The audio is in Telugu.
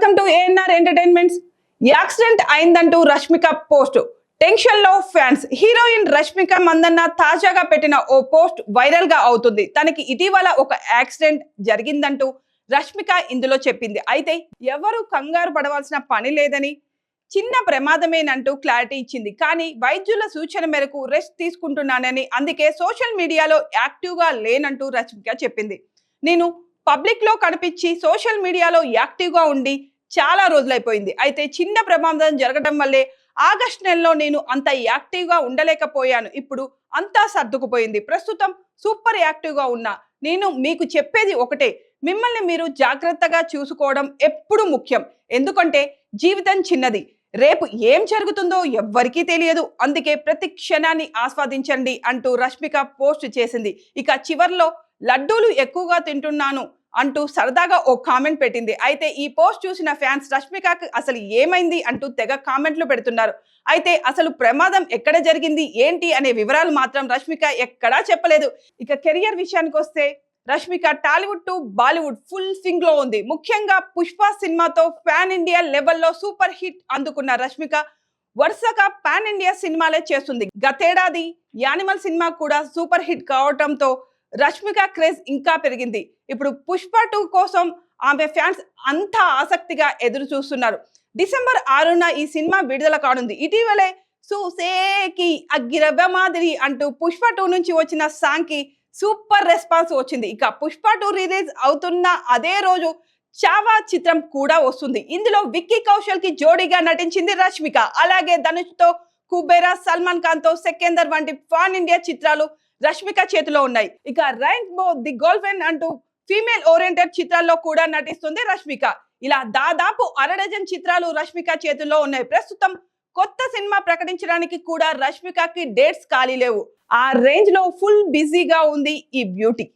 Welcome to ANR entertainments. Accident అయిందంటూ రష్మిక పోస్ట్. టెన్షన్ లో ఫ్యాన్స్. హీరోయిన్ రష్మిక మందన్న తాజాగా పెట్టిన ఓ పోస్ట్ వైరల్ గా అవుతుంది. తనకి ఇటీవల ఒక యాక్సిడెంట్ జరిగిందంటూ రష్మిక ఇందులో చెప్పింది. అయితే ఎవరు కంగారు పడవలసిన పని లేదని, చిన్న ప్రమాదమేనంటూ క్లారిటీ ఇచ్చింది. కానీ వైద్యుల సూచన మేరకు రెస్ట్ తీసుకుంటున్నానని, అందుకే సోషల్ మీడియాలో యాక్టివ్ గా లేనంటూ రష్మిక చెప్పింది. నేను పబ్లిక్ లో కనిపించి సోషల్ మీడియాలో యాక్టివ్ గా ఉండి చాలా రోజులైపోయింది. అయితే చిన్న ప్రమాదం జరగడం వల్లే ఆగస్ట్ నెలలో నేను అంత యాక్టివ్ గా ఉండలేకపోయాను. ఇప్పుడు అంతా సర్దుకుపోయింది. ప్రస్తుతం సూపర్ యాక్టివ్ గా ఉన్నా. నేను మీకు చెప్పేది ఒకటే, మిమ్మల్ని మీరు జాగ్రత్తగా చూసుకోవడం ఎప్పుడు ముఖ్యం. ఎందుకంటే జీవితం చిన్నది, రేపు ఏం జరుగుతుందో ఎవ్వరికీ తెలియదు. అందుకే ప్రతి క్షణాన్ని ఆస్వాదించండి అంటూ రష్మిక పోస్ట్ చేసింది. ఇక చివర్లో లడ్డూలు ఎక్కువగా తింటున్నాను అంటూ సరదాగా ఓ కామెంట్ పెట్టింది. అయితే ఈ పోస్ట్ చూసిన ఫ్యాన్స్ రష్మికకి అసలు ఏమైంది అంటూ తెగ కామెంట్లు పెడుతున్నారు. అయితే అసలు ప్రమాదం ఎక్కడ జరిగింది ఏంటి అనే వివరాలు మాత్రం రష్మిక ఎక్కడా చెప్పలేదు. ఇక కెరియర్ విషయానికి వస్తే Rashmika Tollywood to Bollywood full swing లో ఉంది. ముఖ్యంగా పుష్ప సినిమాతో పాన్ ఇండియా లెవెల్లో సూపర్ హిట్ అందుకున్న రష్మిక వరుసగా పాన్ ఇండియా సినిమాలే చేస్తుంది. గతేడాది యానిమల్ సినిమా కూడా సూపర్ హిట్ కావడంతో రష్మిక క్రేజ్ ఇంకా పెరిగింది. ఇప్పుడు పుష్ప 2 కోసం ఆమె ఫ్యాన్స్ అంతా ఆసక్తిగా ఎదురు చూస్తున్నారు. డిసెంబర్ 6న ఈ సినిమా విడుదల కానుంది. ఇటీవలే సుసేకి అగ్గిరవ్వ మాదిరి అంటూ పుష్ప 2 నుంచి వచ్చిన సాంగ్ కి సూపర్ రెస్పాన్స్ వచ్చింది. ఇక పుష్ప 2 రిలీజ్ అవుతున్న అదే రోజు చావా చిత్రం కూడా వస్తుంది. ఇందులో విక్కీ కౌశల్ కి జోడీగా నటించింది రష్మిక. అలాగే ధనుష్ తో కుబేరా, సల్మాన్ ఖాన్ తో సెకందర్ వంటి పాన్ ఇండియా చిత్రాలు రష్మిక చేతిలో ఉన్నాయి. ఇక రైన్బో ది గోల్ఫెన్ అంటూ ఫీమేల్ ఓరియంటెడ్ చిత్రాల్లో కూడా నటిస్తుంది రష్మిక. ఇలా దాదాపు 1/2 డజన్ చిత్రాలు రష్మిక చేతుల్లో ఉన్నాయి. ప్రస్తుతం కొత్త సినిమా ప్రకటించడానికి కూడా రష్మికకి డేట్స్ ఖాళీ లేవు. ఆ రేంజ్ లో ఫుల్ బిజీగా ఉంది ఈ బ్యూటీ.